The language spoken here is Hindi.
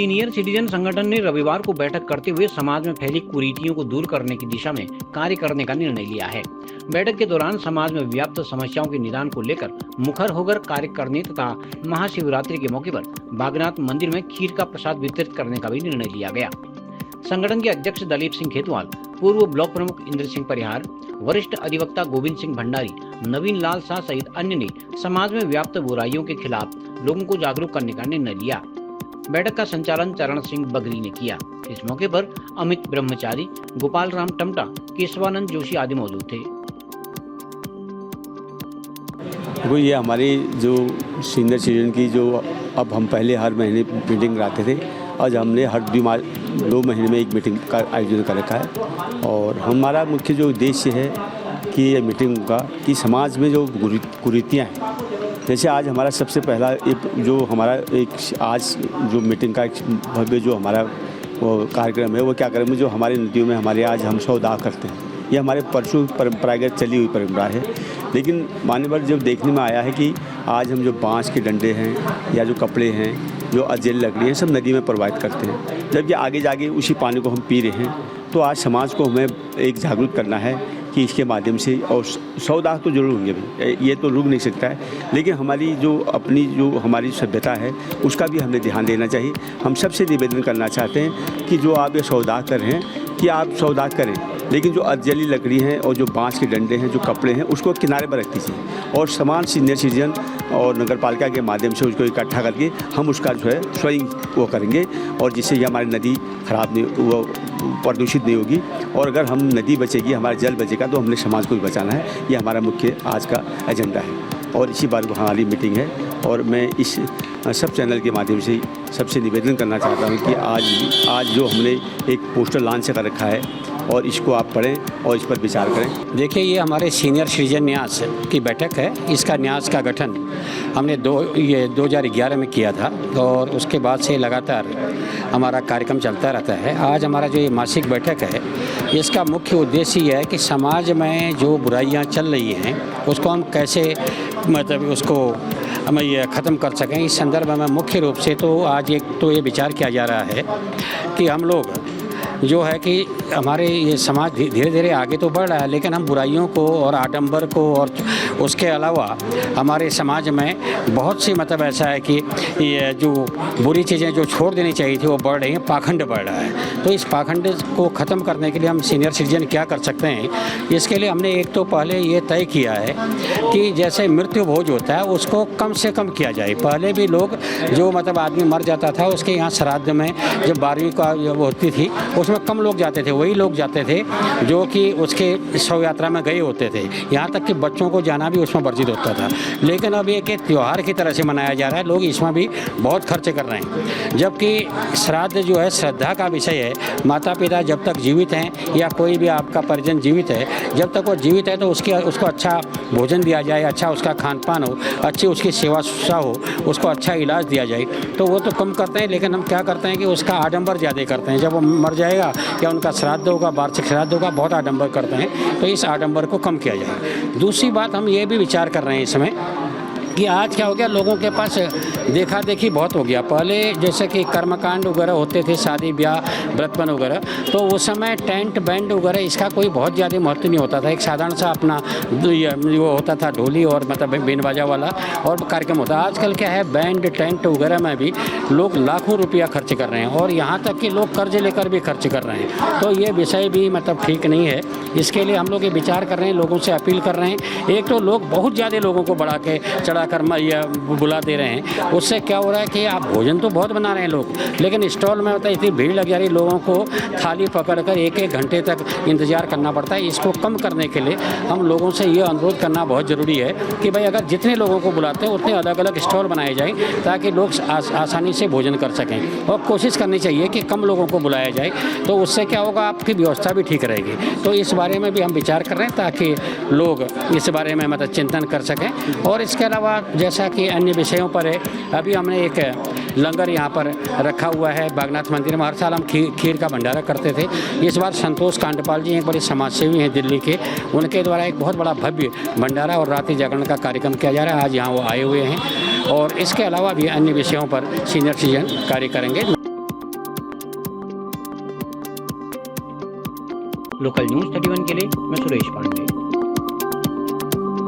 सीनियर सिटीजन संगठन ने रविवार को बैठक करते हुए समाज में फैली कुरीतियों को दूर करने की दिशा में कार्य करने का निर्णय लिया है। बैठक के दौरान समाज में व्याप्त समस्याओं के निदान को लेकर मुखर होकर कार्य करने तथा महाशिवरात्रि के मौके पर बागनाथ मंदिर में खीर का प्रसाद वितरित करने का भी निर्णय लिया गया। संगठन के अध्यक्ष दलीप सिंह खेतवाल, पूर्व ब्लॉक प्रमुख इंद्र सिंह परिहार, वरिष्ठ अधिवक्ता गोविंद सिंह भंडारी, नवीन लाल शाह सहित अन्य ने समाज में व्याप्त बुराइयों के खिलाफ लोगों को जागरूक करने का निर्णय लिया। बैठक का संचालन चरण सिंह बगरी ने किया। इस मौके पर अमित ब्रह्मचारी, गोपाल राम टमटा, केशवानंद जोशी आदि मौजूद थे। वो ये हमारी जो सीनियर सिटीजन की जो अब हम पहले हर महीने मीटिंग कराते थे, आज हमने हर 2 महीने में एक मीटिंग का आयोजन कर रखा है। और हमारा मुख्य जो उद्देश्य है कि ये मीटिंग का कि समाज में जो कुरीतियाँ हैं, जैसे आज हमारा सबसे पहला एक आज जो मीटिंग का एक भव्य जो हमारा वो कार्यक्रम है, वो क्या करेंगे, जो हमारी नदियों में हमारे आज हम शवदाह करते हैं, ये हमारे परसों परंपरागत चली हुई परंपरा है। लेकिन मान्यवर जब देखने में आया है कि आज हम जो बांस के डंडे हैं या जो कपड़े हैं, जो अजेल लकड़ी है, सब नदी में प्रवाहित करते हैं, जबकि आगे जाके उसी पानी को हम पी रहे हैं। तो आज समाज को हमें एक जागरूक करना है कि इसके माध्यम से, और शवदाह तो जरूर होंगे भाई, ये तो रुक नहीं सकता है, लेकिन हमारी जो अपनी जो हमारी सभ्यता है उसका भी हमें ध्यान देना चाहिए। हम सबसे निवेदन करना चाहते हैं कि जो आप ये शवदाह कर रहे हैं कि आप शवदाह करें, लेकिन जो अजली लकड़ी है और जो बांस के डंडे हैं, जो कपड़े हैं, उसको किनारे पर रख दीजिए और समान सीनियर सिटीजन और नगर पालिका के माध्यम से उसको इकट्ठा करके हम उसका जो है स्वयं वो करेंगे, और जिससे ये हमारी नदी खराब नहीं, वो प्रदूषित नहीं होगी। और अगर हम नदी बचेगी, हमारा जल बचेगा, तो हमने समाज को भी बचाना है। ये हमारा मुख्य आज का एजेंडा है और इसी बार हमारी मीटिंग है। और मैं इस सब चैनल के माध्यम से सबसे निवेदन करना चाहता हूँ कि आज जो हमने एक पोस्टर लॉन्च कर रखा है और इसको आप पढ़ें और इस पर विचार करें। देखिए, ये हमारे सीनियर सिटीजन न्यास की बैठक है। इसका न्यास का गठन हमने 2011 में किया था और उसके बाद से लगातार हमारा कार्यक्रम चलता रहता है। आज हमारा जो ये मासिक बैठक है, इसका मुख्य उद्देश्य ये है कि समाज में जो बुराइयां चल रही हैं उसको हम कैसे उसको हम ये ख़त्म कर सकें। इस संदर्भ में मुख्य रूप से तो आज एक तो ये विचार किया जा रहा है कि हम लोग जो है कि हमारे ये समाज धीरे धीरे आगे तो बढ़ रहा है, लेकिन हम बुराइयों को और आडंबर को और उसके अलावा हमारे समाज में बहुत सी ऐसा है कि ये जो बुरी चीज़ें जो छोड़ देनी चाहिए थी वो बढ़ रही हैं, पाखंड बढ़ रहा है। तो इस पाखंड को ख़त्म करने के लिए हम सीनियर सिटीजन क्या कर सकते हैं, इसके लिए हमने एक तो पहले ये तय किया है कि जैसे मृत्यु भोज होता है उसको कम से कम किया जाए। पहले भी लोग जो आदमी मर जाता था, उसके यहाँ श्राद्ध में जब 12वीं का वो होती थी उसमें कम लोग जाते थे, वही लोग जाते थे जो कि उसके शव यात्रा में गए होते थे। यहाँ तक कि बच्चों को जाना भी उसमें वर्जित होता था। लेकिन अब एक त्यौहार की तरह से मनाया जा रहा है, लोग इसमें भी बहुत खर्च कर रहे हैं। जबकि श्राद्ध जो है श्रद्धा का विषय है। माता पिता जब तक जीवित हैं या कोई भी आपका परिजन जीवित है, जब तक वो जीवित है तो उसको अच्छा भोजन दिया जाए, अच्छा उसका खान पान हो, अच्छी उसकी सेवा शुश्रूषा हो, उसको अच्छा इलाज दिया जाए। तो वो तो कम करते हैं, लेकिन हम क्या करते हैं कि उसका आडंबर ज़्यादा करते हैं। जब वो मर जाएगा या उनका श्राद्ध होगा, वार्षिक श्राद्ध होगा, बहुत आडंबर करते हैं। तो इस आडंबर को कम किया जाए। दूसरी बात हम ये भी विचार कर रहे हैं इसमें कि आज क्या हो गया, लोगों के पास देखा देखी बहुत हो गया। पहले जैसे कि कर्मकांड वगैरह होते थे, शादी ब्याह व्रतबंध वगैरह, तो उस समय टेंट बैंड वगैरह इसका कोई बहुत ज़्यादा महत्व नहीं होता था। एक साधारण सा अपना वो होता था ढोली और बीन बाजा वाला और कार्यक्रम होता। आजकल क्या है, बैंड टेंट वगैरह में भी लोग लाखों रुपया खर्च कर रहे हैं और यहाँ तक कि लोग कर्ज लेकर भी खर्च कर रहे हैं। तो ये विषय भी ठीक नहीं है। इसके लिए हम लोग ये विचार कर रहे हैं, लोगों से अपील कर रहे हैं। एक तो लोग बहुत ज़्यादा लोगों को बढ़ा के चढ़ा कर या बुला दे रहे हैं, उससे क्या हो रहा है कि आप भोजन तो बहुत बना रहे हैं लोग, लेकिन स्टॉल में इतनी भीड़ लग जा रही, लोगों को थाली पकड़कर 1-1 घंटे तक इंतजार करना पड़ता है। इसको कम करने के लिए हम लोगों से ये अनुरोध करना बहुत ज़रूरी है कि भाई अगर जितने लोगों को बुलाते हैं उतने अलग अलग स्टॉल बनाए जाएँ ताकि लोग आसानी से भोजन कर सकें। और कोशिश करनी चाहिए कि कम लोगों को बुलाया जाए, तो उससे क्या होगा, आपकी व्यवस्था भी ठीक रहेगी। तो इस बारे में भी हम विचार कर रहे हैं ताकि लोग इस बारे में चिंतन कर सकें। और इसके अलावा जैसा कि अन्य विषयों पर है, अभी हमने एक लंगर यहाँ पर रखा हुआ है बागनाथ मंदिर में। हर साल हम खीर का भंडारा करते थे। इस बार संतोष कांडपाल जी एक बड़े समाजसेवी हैं दिल्ली के, उनके द्वारा एक बहुत बड़ा भव्य भंडारा और रात्रि जागरण का कार्यक्रम किया जा रहा है। आज यहाँ वो आए हुए हैं और इसके अलावा भी अन्य विषयों पर सीनियर सिटीजन कार्य करेंगे। लोकल न्यूज 31 के लिए मैं सुरेश पांडे।